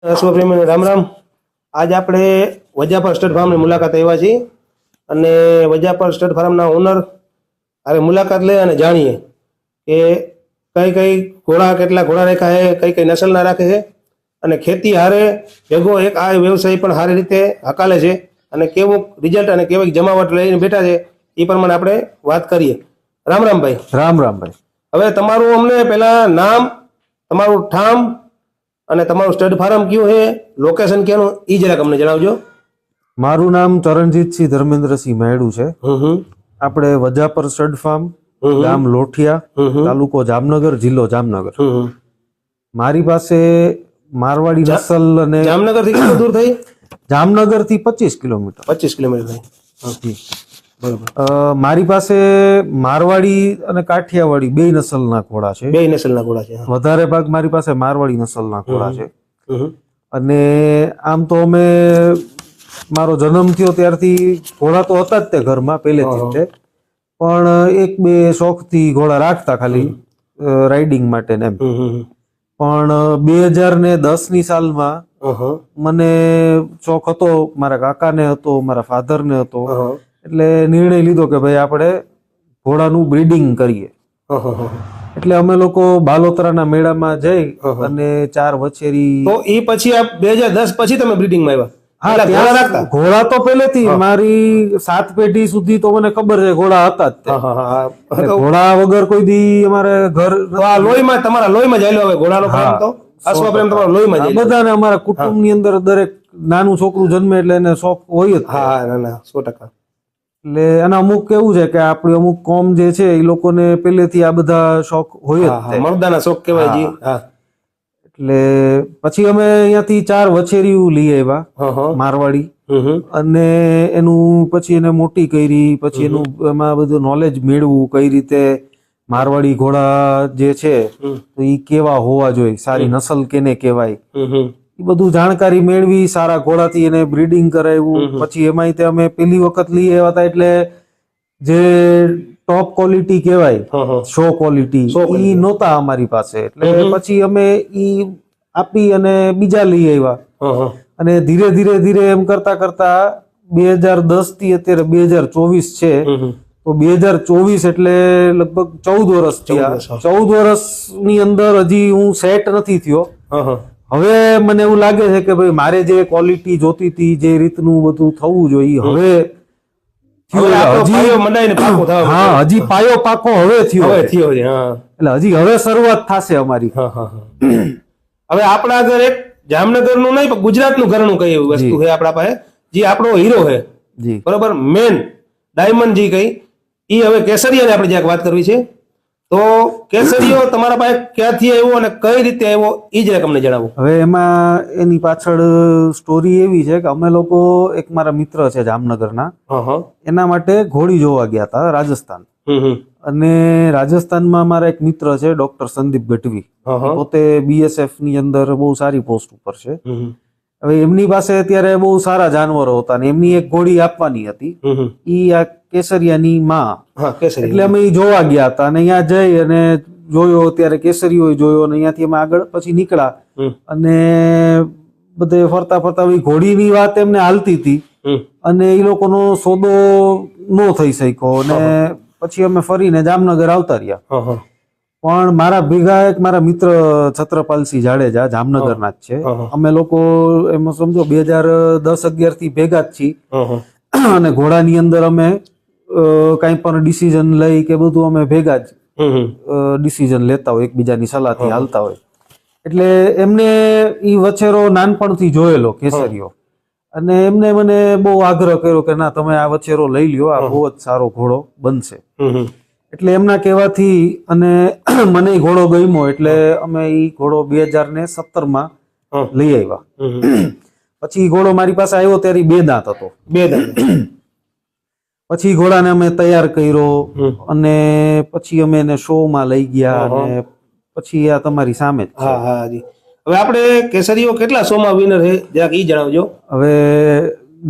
અશ્વપ્રેમી રામ રામ. આજ આપણે વજાપર સ્ટડ ફાર્મની મુલાકાત આવ્યા છીએ અને વજાપર સ્ટડ ફાર્મના ઓનર હારે મુલાકાત લઈ અને જાણીએ કે કઈ કઈ ઘોડા કેટલા ઘોડા રાખ્યા છે, કઈ કઈ નસલના રાખે છે અને ખેતી હારે ભેગો એક આ વ્યવસાય પણ સારી રીતે હકાલે છે અને કેવું રિઝલ્ટ અને કેવી જમાવટ લઈને બેઠા છે એ પ્રમાણે આપણે વાત કરીએ. રામ રામ ભાઈ. રામ રામ ભાઈ. હવે તમારું અમને પહેલા નામ, તમારું ઠામ અને તમારું સ્ટડ ફાર્મ કયું છે, લોકેશન ક્યાંનું એ જરાક અમને જણાવજો. મારું નામ ચરણજીતસિંહ ધર્મેન્દ્રસિંહ મેડુ છે. આપણે વજાપર સ્ટડ ફાર્મ, ગામ લોઠિયા, તાલુકો જામનગર, જિલ્લો જામનગર. મારી પાસે મારવાડી નસલ અને જામનગર થી કેટલું દૂર થઈ? જામનગર થી 25 કિલોમીટર. 25 કિલોમીટર થઈ. બરોબર. મારી પાસે મારવાડી અને કાઠિયાવાડી બે નસલના ઘોડા છે. બે નસલના ઘોડા છે. વધારે ભાગ મારી પાસે મારવાડી નસલના ઘોડા છે. અને આમ તો અમે મારો જન્મ થયો ત્યારથી ઘોડા તો હતા જ તે ઘરમાં પહેલેથી જ, પણ એક બે શોખથી ઘોડા રાખતા ખાલી રાઇડિંગ માટે ને એમ. પણ 2010 ની સાલમાં મને શોખ હતો, મારા કાકાને હતો, મારા ફાધરને હતો, એટલે નિર્ણય લીધો કે ભાઈ આપણે ઘોડાનું બ્રીડિંગ કરીએ. એટલે અમે લોકો બાલોતરાના મેળામાં જઈ અને 4 વછેરી. તો એ પછી આ 2010 પછી તમે બ્રીડિંગમાં આવ્યા? હા, ત્યાં ઘોડા તો પહેલેથી મારી 7 પેઢી સુધી તો મને ખબર છે ઘોડા હતા જ. ઘોડા વગર કોઈ દી અમારે ઘર લોહીમાં, તમારા લોહીમાં જ આવેલો હવે ઘોડાનો પ્રેમ તો અશ્વપ્રેમ તમારા લોહીમાં જ. બધાને અમારા કુટુંબની અંદર દરેક નાનું છોકરું જન્મે એટલે એને શોખ હોય જ. હા, ના ના 100%. એટલે અને અમુક કેવું છે કે આપણી અમુક કોમ જે છે એ લોકોને પહેલેથી આ બધા શોખ હોય જ. મરદાના શોખ કહેવાય જી. એટલે પછી અમે અહીંયાથી 4 વછેરીઓ લઈ આવ્યા મારવાડી, અને એનું પછી એને મોટી કરી, પછી એનું એમાં બધું નોલેજ મેળવું કઈ રીતે મારવાડી ઘોડા જે છે તો એ કેવા હોવા જોઈએ, સારી નસલ કેને કહેવાય, એ બધું જાણકારી મેળવી, સારા ઘોડાથી એને બ્રીડિંગ કરાવ્યું. પછી એમાં તે અમે પહેલી વખત લઈ આવ્યા હતા એટલે જે ટોપ ક્વોલિટી કહેવાય, શો ક્વોલિટી, ઈ નહોતા અમારી પાસે. એટલે પછી અમે ઈ આપી અને બીજા લઈ આવ્યા. અને ધીરે ધીરે ધીરે એમ કરતા કરતા 2010 થી અત્યારે 2024 છે, તો 2024 એટલે લગભગ 14 વર્ષ થયા. 14 વર્ષની અંદર હજી હું સેટ નથી થયો. હવે મને એવું લાગે છે કે ભાઈ મારે જે ક્વોલિટી જોતી હતી, જે રીતનું બધું થવું જોઈએ હવે હજી પાયો પાકો હવે થયો. એટલે હજી હવે શરૂઆત થશે અમારી. હવે આપણા ઘર એક જામનગર નું નહીં પણ ગુજરાત નું ઘરનું કઈ એવી વસ્તુ છે આપણા પાસે, જે આપણો હીરો છે, બરોબર, મેન ડાયમંડ જી કઈ ઈ. હવે કેસરિયાની આપણે જ્યાં વાત કરવી છે, તો કેસરીયો તમારા પાસે ક્યાંથી આવ્યો અને કઈ રીતે આવ્યો એ જ અમને જણાવો. હવે એમાં એની પાછળ સ્ટોરી એવી છે કે અમે લોકો, એક મારા મિત્ર છે જામનગરના, એના માટે ઘોડી જોવા ગયા હતા રાજસ્થાન. અને રાજસ્થાનમાં મારા એક મિત્ર છે ડોક્ટર સંદીપ ગઢવી, પોતે BSF ની અંદર બહુ સારી પોસ્ટ ઉપર છે. હવે એમની પાસે અત્યારે બહુ સારા જાનવરો હતા ને એમની એક ઘોડી આપવાની હતી, ઈ આ કેસરિયાની માં. એટલે અમે જોવા ગયા હતા અને અહીંયા જઈ અને જોયો, ત્યારે કેસરીઓ જોયો અને અહીંયાથી અમે આગળ પછી નીકળ્યા. અને બધે ફરતા ફરતા ઘોડીની વાત એમને હાલતી હતી અને એ લોકોનો સોદો નો થઈ શક્યો અને પછી અમે ફરીને જામનગર આવતા રહ્યા. પણ મારા ભેગા એક મારા મિત્ર છત્રપાલસિંહ જાડેજા જામનગરના જ છે. અમે લોકો એમાં સમજો 2010-11 થી ભેગા જ છીએ. અને ઘોડાની અંદર અમે કઈ પણ ડિસિઝન લઈ કે બધું અમે ભેગા જ ડિસિઝન લેતા હોય, એકબીજાની સલાહથી હાલતા હોય. એટલે એમને ઈ વછેરો નાનપણથી જોયેલો કેસરીયો, અને એમને મને બહુ આગ્રહ કર્યો કે ના તમે આ વછેરો લઈ લ્યો, આ બહુ જ સારો ઘોડો બનશે. એટલે એમના કહેવાથી અને મને ઘોડો ગમ્યો એટલે અમે ઈ ઘોડો 2017માં લઈ આવ્યા. પછી ઘોડો મારી પાસે આવ્યો ત્યારે 2 દાંત હતો. 2 દાંત. પછી ઘોડાને અમે તૈયાર કર્યો અને પછી અમે એને શો માં લઈ ગયા અને પછી આ તમારી સામે જ છે. હવે આપણે કેસરીઓ કેટલા શો માં વિનર છે જરાક ઈ જણાવજો. હવે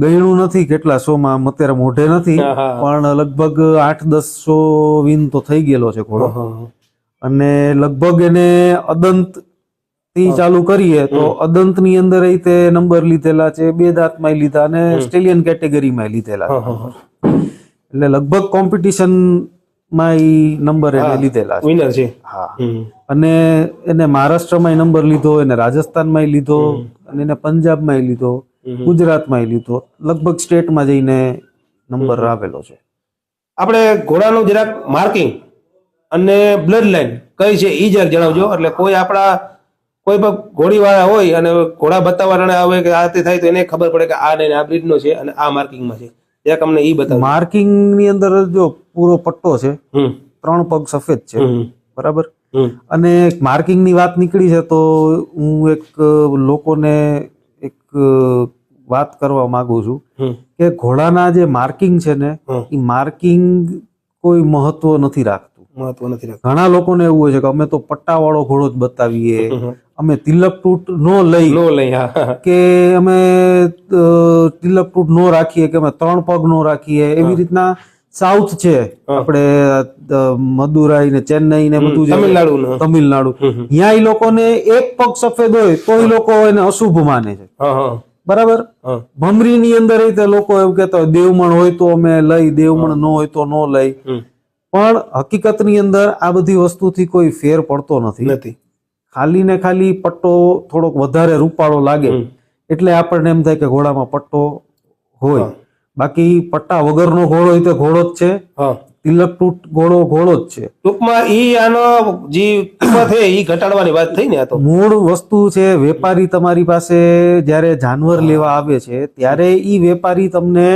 ગણ્યું નથી કેટલા શો માં, અત્યારે મોઢે નથી, પણ લગભગ 8-10 શો વિન તો થઈ ગયેલો છે ઘોડો. અને લગભગ એને અદંત થી ચાલુ કરીએ તો અદંત ની અંદર તે નંબર લીધેલા છે, બે દાંતમાં લીધા અને સ્ટેલિયન કેટેગરીમાં લીધેલા છે. એટલે લગભગ કોમ્પિટિશન માં ઈ નંબર એને લીધેલા છે, વિનર છે. હા. અને એને મહારાષ્ટ્રમાં નંબર લીધો, એને રાજસ્થાનમાં લીધો, અને એને પંજાબમાં લીધો, ગુજરાતમાં લીધો, લગભગ સ્ટેટમાં જઈને નંબર આવેલો છે. આપણે ઘોડાનું જરાક માર્કિંગ અને બ્લડ લાઈન કઈ છે ઈ જરાક જણાવજો. એટલે કોઈ આપણા કોઈ પણ ઘોડીવાળા હોય અને ઘોડા બતાવવાના આવે કે આ તે થાય તો એને ખબર પડે કે આ ને આ બ્રીડનો છે અને આ માર્કિંગમાં છે. જરાક અમને ઈ બતાવો. માર્કિંગ ની અંદર જો પૂરો પટ્ટો છે, 3 પગ સફેદ છે, બરાબર. અને માર્કિંગ ની વાત નીકળી છે તો હું એક લોકોને એક વાત કરવા માંગુ છું કે ઘોડાના જે માર્કિંગ છે ને એ માર્કિંગ કોઈ મહત્વ નથી રાખતું. ઘણા લોકોને એવું હોય છે કે અમે તો પટ્ટાવાળો ઘોડો જ બતાવીએ, અમે તિલક તૂટ નો લઈ કે અમે તિલક તૂટ નો રાખીએ કે અમે 3 પગ નો રાખીએ. એવી રીતના સાઉથ છે, આપણે મદુરાઈ ને ચેન્નઈ ને બધું તમિલનાડુ, ત્યાં એ લોકોને 1 પગ સફેદ હોય તો એ લોકો એને અશુભ માને છે, બરાબર. ભમરી ની અંદર લોકો એવું કહેતા હોય દેવમણ હોય તો અમે લઈ, દેવમણ ન હોય તો નો લઈ. પણ હકીકત ની અંદર આ બધી વસ્તુથી કોઈ ફેર પડતો નથી. ખાલી ને ખાલી પટ્ટો થોડોક વધારે રૂપાળો લાગે એટલે આપણને એમ થાય કે ઘોડામાં પટ્ટો હોય. બાકી પટ્ટા વગરનો ઘોડો હોય તો ઘોડો જ છે, તિલક તૂટ ઘોડો જ છે. ટૂંકમાં ઈ આનો જે કિંમત છે ઈ ઘટાડવાની વાત થઈ ને. આ તો મૂળ વસ્તુ છે. વેપારી તમારી પાસે જયારે જાનવર લેવા આવે છે ત્યારે ઈ વેપારી તમને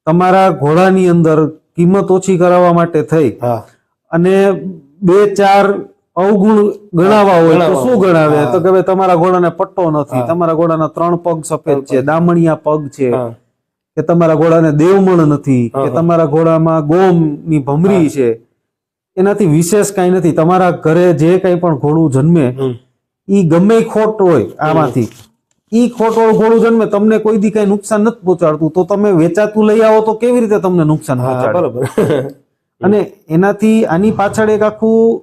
તમારા ઘોડાની અંદર કિંમત ઓછી કરાવવા માટે થઈ અને 2-4 અવગુણ ગણાવવા હોય તો શું ગણાવે? તો કે ભાઈ તમારા ઘોડાને પટ્ટો નથી, તમારા ઘોડાના 3 પગ સફેદ છે, દામણિયા પગ છે, કે તમારા ઘોડાને દેવમણ નથી, કે તમારા ઘોડામાં ગોમ ની ભમરી છે. એનાથી વિશેષ કઈ નથી. તમારા ઘરે જે કઈ પણ ઘોડું જન્મે ઈ ગમે ખોટ હોય આમાંથી, ઈ ખોટ વાળું ઘોડું જન્મે તમને કોઈ દી કઈ નુકસાન નથી પહોંચાડતું તો તમે વેચાતું લઈ આવો તો કેવી રીતે તમને નુકસાન પહોંચાડે? અને એનાથી આની પાછળ એક આખું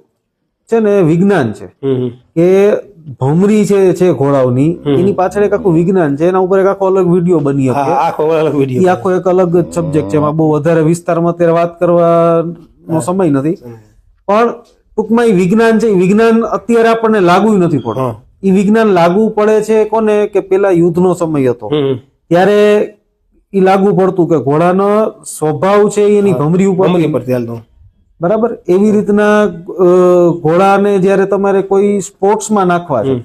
છે ને વિજ્ઞાન છે કે ભમરી છે ઘોડાઓની, એની પાછળ એક આખું વિજ્ઞાન છે. એના ઉપર એક આખો અલગ વિડીયો બની શકે. આખો એક અલગ સબ્જેક્ટ છે, એમાં બહુ વધારે વિસ્તારમાં અત્યારે વાત કરવાનો સમય નથી. પણ ટૂંકમાં એ વિજ્ઞાન છે. વિજ્ઞાન અત્યારે આપણને લાગુ નથી પડતું. એ વિજ્ઞાન લાગુ પડે છે કોને? કે પેલા યુદ્ધનો સમય હતો ત્યારે એ લાગુ પડતું કે ઘોડાનો સ્વભાવ છે એની ભમરી ઉપર, બરાબર. એવી રીતના ઘોડાને જયારે તમારે કોઈ સ્પોર્ટ્સમાં નાખવા છે,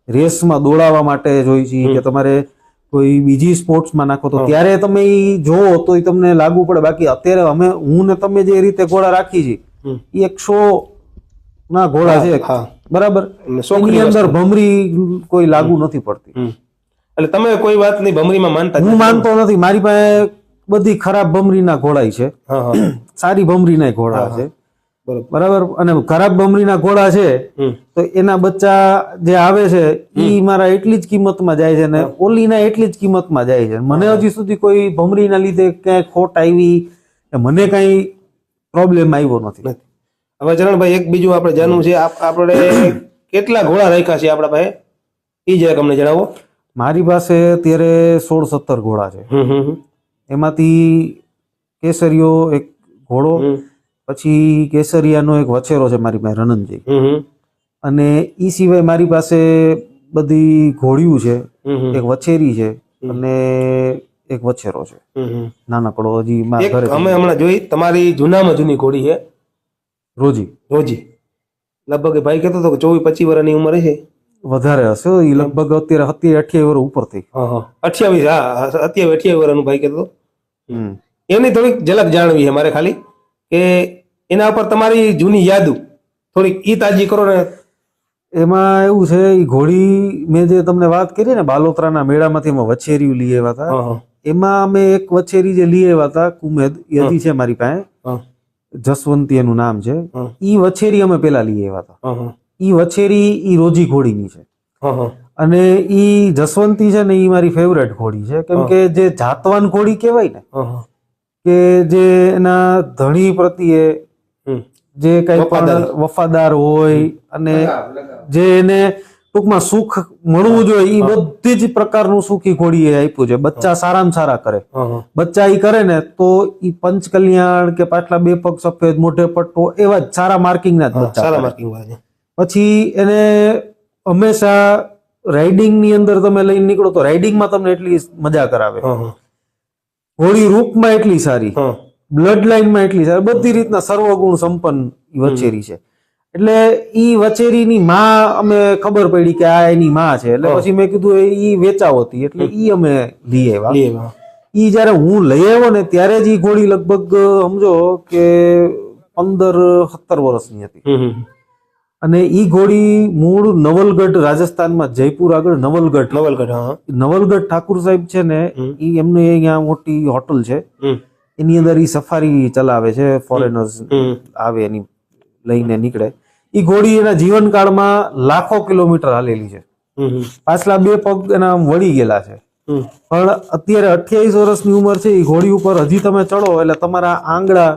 રેસમાં દોડાવવા માટે જોઈ છે કે તમારે કોઈ બીજી સ્પોર્ટ્સમાં નાખો તો ત્યારે તમે ઈ જોવો તો એ તમને લાગુ પડે. બાકી અત્યારે હું ને તમે જે રીતે ઘોડા રાખી છે એ એક શો ના ઘોડા છે, બરાબર. એની અંદર ભમરી કોઈ લાગુ નથી પડતી. એટલે તમે કોઈ વાત નહીં ભમરીમાં માનતા? હું માનતો નથી. મારી પાસે બધી ખરાબ ભમરીના ઘોડા છે, સારી ભમરીના ઘોડા છે, બરાબર. અને ખરાબ ભમરીના ઘોડા છે તો એના બચ્ચા જે આવે છે ઈ મારા એટલી જ કિંમતમાં જાય છે ને ઓલીના એટલી જ કિંમતમાં જાય છે. મને હજી સુધી કોઈ ભમરીના લીધે ક્યાંય ખોટ આવી, મને કઈ પ્રોબ્લેમ આવ્યો નથી. હવે ચરણભાઈ એક બીજું આપણે જાણવું છે, આપણે કેટલા ઘોડા રાખ્યા છે આપણા પાસે એ જરાક અમને જણાવો. મારી પાસે અત્યારે 16-17 ઘોડા છે. એમાંથી કેસરીયો એક ઘોડો, પછી કેસરિયાનો એક વછેરો છે મારી પાસે રણનજી, અને ઈ સિવાય મારી પાસે બધી ઘોડીયું છે. એક વછેરી છે અને એક વછેરો છે નાનકડો. હજી મારા ઘરે અમે હમણાં જોઈ તમારી જૂનામાં જૂની ઘોડી છે રોજી. લગભગ ભાઈ કહેતો હતો કે 24-25 વર્ષની ઉંમર છે. વધારે હશે એ લગભગ અત્યારે 27-28 વર્ષ ઉપર થઈ. 28 વર્ષનું ભાઈ કહેતો. એની થોડીક ઝલક જાણવી છે મારે ખાલી, કે એના ઉપર તમારી જૂની યાદો થોડીક ઈ તાજી કરો ને. એમાં એવું છે, એ ઘોડી મેં જે તમને વાત કરી ને બાલોતરાના મેળામાંથી એમાં વછેરી લઈ આવ્યા હતા. એમાં અમે એક વછેરી જે લઈ આવ્યા હતા કુમેદ, એ હજી છે મારી પાસે, જસવંતી એનું નામ છે. ઈ વછેરી અમે પેલા લઈ આવ્યા હતા. ઈ વછેરી ઈ રોજી ઘોડીની છે, અને ઈ જસવંતી છે ને ઈ મારી ફેવરેટ ઘોડી છે. કેમ કે જે જાતવાન ઘોડી કહેવાય ને, કે જે એના ધણી પ્રત્યે જે કઈ પણ વફાદાર હોય અને જે એને ટૂંકમાં સુખ મળવું જોઈએ એ બધી જ પ્રકારનું સુખ ઈ ઘોડીએ આપ્યું છે. બચ્ચા સારામાં સારા કરે, બચ્ચા ઈ કરે ને તો ઈ પંચકલ્યાણ કે પાટલા બે પગ સફેદ મોઢે પટ્ટો એવા જ સારા માર્કિંગના જ બચ્ચા સારા કરે. માર્કિંગ વાળા છે. પછી એને હંમેશા રાઇડિંગ ની અંદર તમે લઈને નીકળો તો રાઇડિંગમાં તમને એટલી મજા કરાવે. ઘોડી રૂપમાં એટલી સારી, બ્લડ લાઈનમાં એટલી સારી, બધી રીતના સર્વગુણ સંપન્ન ઈ વછેરી છે. એટલે ઈ વછેરીની માં અમે ખબર પડી કે આ એની માં છે એટલે પછી મેં કીધું ઈ વેચાવ હતી એટલે ઈ અમે લઈ આવ્યા. ઈ જયારે હું લઈ આવ્યો ને ત્યારે જ ઈ ઘોડી લગભગ સમજો કે 15-17 વર્ષની હતી. અને ઈ ઘોડી મૂળ નવલગઢ રાજસ્થાનમાં જયપુર આગળ નવલગઢ ઠાકુર સાહેબ છે ને ઈ એમને અહીંયા મોટી હોટલ છે એની અંદર ઈ સફારી ચલાવે છે, ફોરેનર્સ આવે એની લઈને નીકળે. ઈ ઘોડી એના જીવનકાળમાં લાખો કિલોમીટર હાલેલી છે. પાછલા બે પગ એના વળી ગયેલા છે. પણ અત્યારે 28 વર્ષની ઉંમર છે. ઈ ઘોડી ઉપર હજી તમે ચડો એટલે તમારા આંગળા,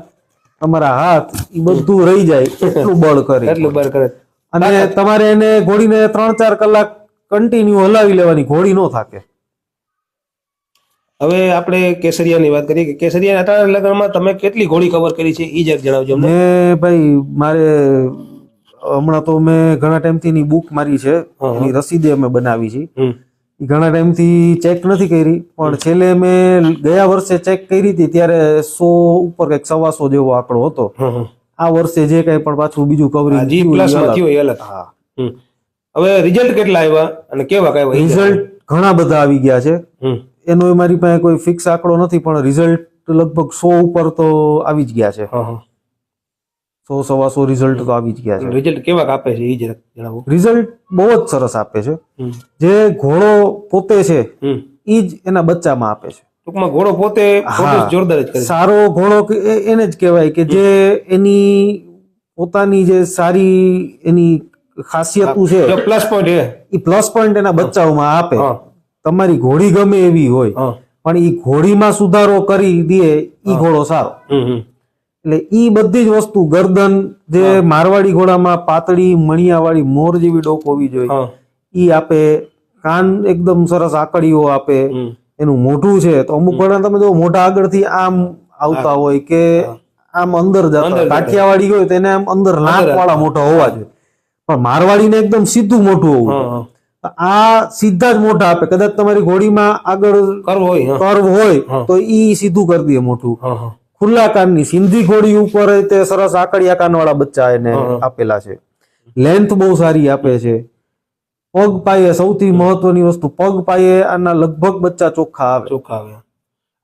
તમારા હાથ ઈ બધું રહી જાય એટલું બળ કરે. અને તમારે એને ઘોડીને 3-4 કલાક કન્ટિન્યુ હલાવી લેવાની, ઘોડી નો થાકે. હવે આપણે કેસરિયાની વાત કરીએ કે કેસરિયા અટાણા લગ્નમાં તમે કેટલી ઘોડી કવર કરી છે ઈ જરા જણાવજો અમને. મેં ભાઈ મારે હમણાં તો મેં ઘણા ટાઈમથી એની બુક મારી છે, એની રસીદે અમે બનાવી છે. ઘણા ટાઈમથી ચેક નથી કરી પણ છેલ્લે મેં ગયા વર્ષે ચેક કરી હતી ત્યારે 100 ઉપર કંઈક 125 જેવો આંકડો હતો. આ વર્ષે જે કઈ પણ પાછું બીજું કવરિંગ અલગ. હા, હવે રિઝલ્ટ કેટલા આવ્યા અને કેવા આવ્યા? રિઝલ્ટ ઘણા બધા આવી ગયા છે. એનો મારી પાસે કોઈ ફિક્સ આંકડો નથી પણ રિઝલ્ટ લગભગ 100 ઉપર તો આવી જ ગયા છે. 100-125 રિઝલ્ટ તો આવી જ ગયા છે. રિઝલ્ટ કેવા આપે છે એ જરાક જણાવો. રિઝલ્ટ બહુ જ સરસ આપે છે. જે ઘોડો પોતે છે એ જ એના બચ્ચામાં આપે છે. ટૂંકમાં ઘોડો પોતે જોરદાર જ કરે. સારો ઘોડો એને જ કહેવાય કે જે એની પોતાની જે સારી એની ખાસિયતું છે, પ્લસ પોઈન્ટ એ પ્લસ પોઈન્ટ એના બચ્ચાઓમાં આપે. તમારી ઘોડી ગમે એવી હોય પણ ઈ ઘોડીમાં સુધારો કરી દે ઈ ઘોડો સારો. એટલે ઈ બધી જ વસ્તુ, ગરદન જે મારવાડી ઘોડામાં પાતળી મણિયાવાળી મોર જેવી ડોક હોવી જોઈએ ઈ આપે, કાન એકદમ સરસ આકડીઓ આપે, એનું મોઢું છે તો અમુક ઘોડા તમે જો મોઢા આગળથી આમ આવતા હોય કે આમ અંદર જતા, કાઠિયાવાડી હોય તો એને આમ અંદર નાક વાળા મોઢા હોવા જોઈએ પણ મારવાડીને એકદમ સીધું મોઢું હોવું. આ સીધા જ મોઢા આપે. કદાચ તમારી ઘોડીમાં આગળ કર્વ હોય તો ઈ સીધું કરી દે મોઢું. ખુલ્લા કાનની સિંધી ઘોડી ઉપર તે સરસ આકડિયા કાન વાળા બચ્ચા એને આપેલા છે. લેન્થ બહુ સારી આપે છે. પગ પાયે સૌથી મહત્વની વસ્તુ, પગ પાયે આના લગભગ બચ્ચા ચોખ્ખા આવે.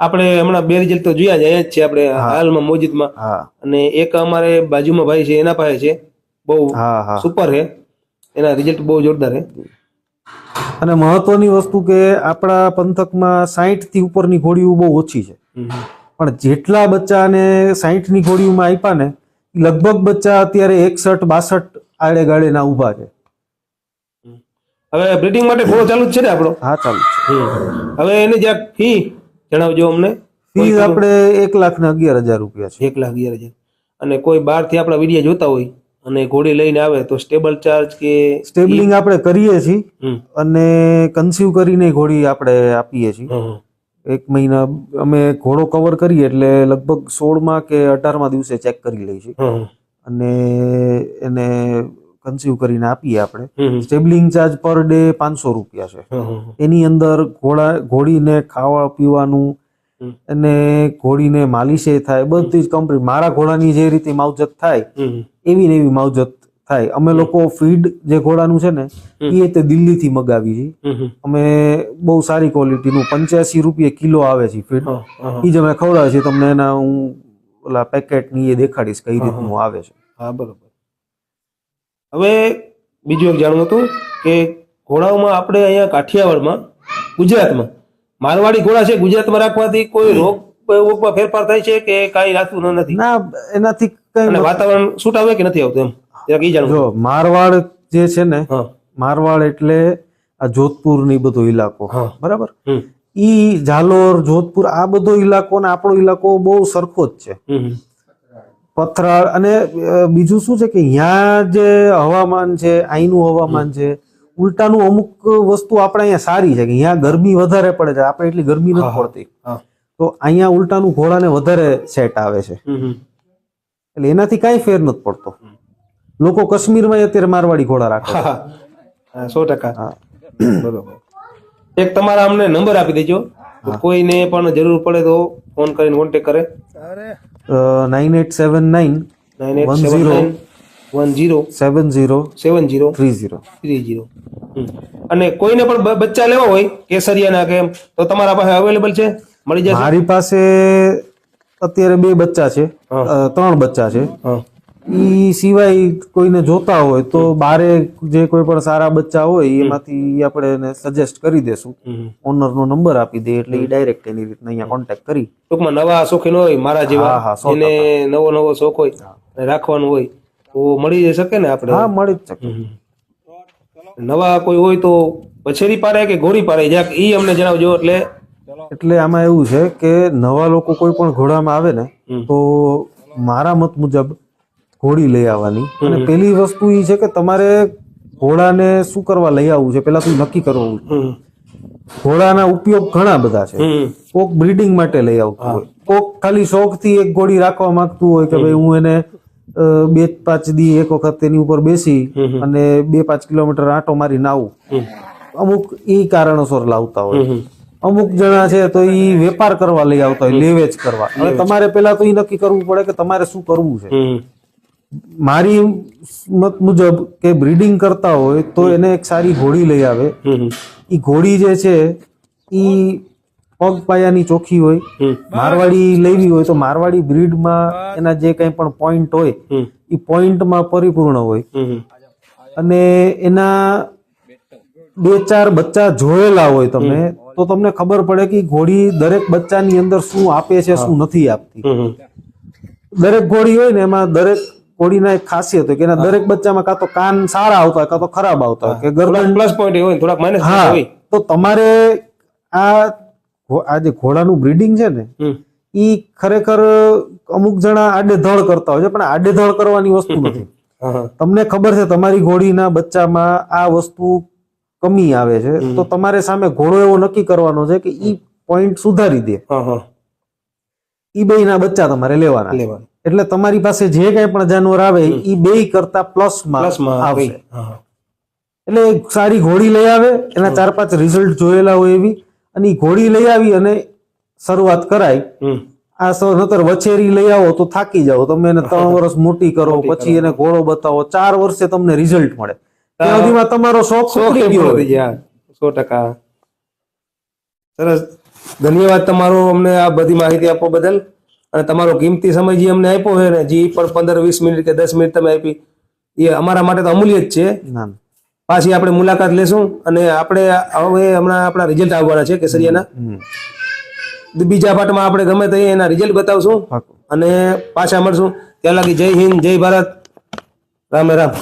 આપણે હમણાં 2 રિઝલ્ટ તો જોયા જ છે આપણે હાલમાં મોજીદમાં, અને એક અમારે બાજુમાં ભાઈ છે એના પાસે છે, બહુ સુપર છે, એના રિઝલ્ટ બહુ જોરદાર છે. અને મહત્વની વસ્તુ કે આપણા પંથકમાં 60 થી ઉપરની ઘોડીઓ બહુ ઓછી છે પણ જેટલા બચ્ચાને 60 ની ઘોડીઓમાં આપ્યા ને લગભગ બચ્ચા અત્યારે 61-62 આડે ગાડે ના ઉભા છે. હવે બ્રીડિંગ માટે ઘોડો ચાલુ જ છે ને આપણો? હા, ચાલુ છે. હવે એની જ્યાં ફી જણાવજો અમને. ફી આપણે 1,11,000 રૂપિયા છે. 1,11,000. અને કોઈ બહારથી આપણા વિડીયો જોતા હોય અને ઘોડી લઈને આવે તો સ્ટેબલ ચાર્જ કે સ્ટેબલિંગ આપણે કરીએ છીએ અને કન્સીવ કરીને ઘોડી આપણે આપીએ છીએ. 1 મહિના અમે ઘોડો કવર કરીએ એટલે લગભગ 16મા કે 18મા દિવસે ચેક કરી લઈએ છીએ અને એને કન્સીવ કરીને આપીએ આપણે. સ્ટેબલિંગ ચાર્જ પર ડે 500 રૂપિયા છે. એની અંદર ઘોડીને ખાવા પીવાનું અને ઘોડીને માલિશે થાય, બધી જ કમ્પ્લીટ મારા ઘોડાની જે રીતે માવજત થાય એવી ને એવી માવજત થાય. અમે લોકો ફીડ જે ઘોડાનું છે ને એ તે દિલ્હીથી મગાવી છે. અમે બહુ સારી ક્વોલિટીનું 85 રૂપિયા કિલો આવે છે ફીડ, એ જ અમે ખવડાવે છે. તમને એના હું ઓલા પેકેટ ની એ દેખાડીશ કઈ રીતનું આવે છે. હા, બરોબર. હવે બીજું એક જાણવું હતું કે ઘોડાઓમાં આપણે અહીંયા કાઠિયાવાડમાં, ગુજરાતમાં મારવાડી ઘોડા છે, ગુજરાતમાં રાખવાથી કોઈ રોગમાં ફેરફાર થાય છે કે કાંઈ રાખવું નથી? ના, એનાથી કઈ વાતાવરણ સૂટ આવે કે નથી આવતું એમ? જો મારવાડ જે છે ને, મારવાડ એટલે આ જોધપુર ની બધો ઇલાકો, બરાબર, ઈ ઝાલોર, જોધપુર આ બધો ઇલાકો ને આપણો ઇલાકો બહુ સરખો જ છે. પથરાળ અને બીજું શું છે કે અહીંયા જે હવામાન છે, અહીંનું હવામાન છે, ઉલટાનું અમુક વસ્તુ આપણે અહીંયા સારી છે કે અહીંયા ગરમી વધારે પડે છે, આપણે એટલી ગરમી નથી પડતી, તો અહીંયા ઉલટાનું ઘોડાને વધારે સેટ આવે છે, એટલે એનાથી કાંઈ ફેર નથી પડતો. લોકો કાશ્મીરમાં અત્યારે મારવાડી ઘોડા રાખે છે. 100%. બરોબર. એક તમારા અમને નંબર આપી દેજો, તો કોઈને પણ જરૂર પડે તો ફોન કરીને કોન્ટેક્ટ કરે. 9879 1070 અને કોઈને પણ બચ્ચા લેવા હોય કેસરિયાના કે એમ તો તમારા પાસે અવેલેબલ છે, મળી જશે? મારી પાસે અત્યારે 2 બચ્ચા છે, 3 બચ્ચા છે. ઈ સિવાય કોઈને જોતા હોય તો બારે જે કોઈ પણ સારા બચ્ચા હોય એમાંથી આપણે એને સજેસ્ટ કરી દેશું, ઓનર નો નંબર આપી દે એટલે એ ડાયરેક્ટ એની રીતના અહીંયા કોન્ટેક્ટ કરી. ટૂંકમાં નવા શોખીન હોય મારા જેવા, એને નવો શોખ હોય રાખવાનું હોય તો મળી શકે ને આપણે? હા, મળી જ શકે. નવા કોઈ હોય તો પછેરી પાડે કે ઘોડી પાડે, જ્યાં ઈ અમને જણાવજો. એટલે આમાં એવું છે કે નવા લોકો કોઈ પણ ઘોડામાં આવે ને તો મારા મત મુજબ ઘોડી લઈ આવવાની. અને પેલી વસ્તુ એ છે કે તમારે ઘોડાને શું કરવા લઈ આવવું છે પેલા તો નક્કી કરવું. ઘોડાના ઉપયોગ ઘણા બધા છે. કોક બ્રીડિંગ માટે લઈ આવતું હોય, કોક ખાલી શોખ થી એક ઘોડી રાખવા માંગતું હોય કે ભાઈ હું એને 2-5 દી એક વખત તેની ઉપર બેસી અને 2-5 કિલોમીટર આંટો મારીને આવું. અમુક ઈ કારણોસર લાવતા હોય. અમુક જણા છે તો ઈ વેપાર કરવા લઈ આવતા હોય, લેવેચ કરવા. હવે તમારે પેલા તો ઈ નક્કી કરવું પડે કે તમારે શું કરવું છે. મારી મત મુજબ કે બ્રીડિંગ કરતા હોય તો એને એક સારી ઘોડી લઈ આવે. ઈ ઘોડી જે છે ઈ પગ પાયાની ચોખ્ખી હોય. મારવાડી લેવી હોય તો મારવાડી બ્રીડમાં એના જે કઈ પણ પોઈન્ટ હોય ઈ પોઈન્ટમાં પરિપૂર્ણ હોય. અને એના 2-4 બચ્ચા જોયેલા હોય તમે તો તમને ખબર પડે કે ઘોડી દરેક બચ્ચાની અંદર શું આપે છે, શું નથી આપતી. દરેક ઘોડી હોય ને એમાં દરેક ઘોડીના એક ખાસિયત હોય કે એના દરેક બચ્ચામાં કાં તો કાન સારા આવતા હોય કાં તો ખરાબ આવતા હોય, કે ગરદન પ્લસ પોઈન્ટ હોય થોડાક માઇનસ હોય. તો તમારે આ જે ઘોડાનું બ્રીડિંગ છે ને ઈ ખરેખર અમુક જણા આડેધડ કરતા હોય છે, પણ આડેધડ કરવાની વસ્તુ નથી. તમને ખબર છે તમારી ઘોડીના બચ્ચામાં આ વસ્તુ કમી આવે છે તો તમારે સામે ઘોડો એવો નક્કી કરવાનો છે કે ઈ પોઈન્ટ સુધારી દે. ઈ બેયના બચ્ચા તમારે લેવાના. એટલે તમારી પાસે જે કઈ પણ જાનવર આવે ઈ બેય કરતા પ્લસમાં આવશે. એટલે સારી ઘોડી લઈ આવે, એના 4-5 રિઝલ્ટ જોયેલા હોય એવી, અને ઈ ઘોડી લઈ આવી અને શરૂઆત કરાય. આ નતર વછેરી લઈ આવો તો થાકી જાઓ તમે, એને 3 વર્ષ મોટી કરો પછી એને ઘોડો બતાવો, 4 વર્ષે તમને રિઝલ્ટ મળે. ત્યાં સુધીમાં તમારો શોખ ઉતરી ગયો હોય. 100%. સરસ, ધન્યવાદ તમારો અમને આ બધી માહિતી આપવા બદલ, અને તમારો કિંમતી સમય જે અમને આપ્યો છે ને, જે પણ 15-20 મિનિટ કે 10 મિનિટ તમે આપી એ અમારા માટે તો અમૂલ્ય જ છે. પાછી આપણે મુલાકાત લેશું અને આપણે હવે હમણાં આપણા રિઝલ્ટ આવવાના છે કેસરિયાના. બીજા પાર્ટમાં આપણે ગમે તે એના રિઝલ્ટ બતાવશું અને પાછા મળશું. ત્યાં લાગી જય હિન્દ, જય ભારત, રામ રામ.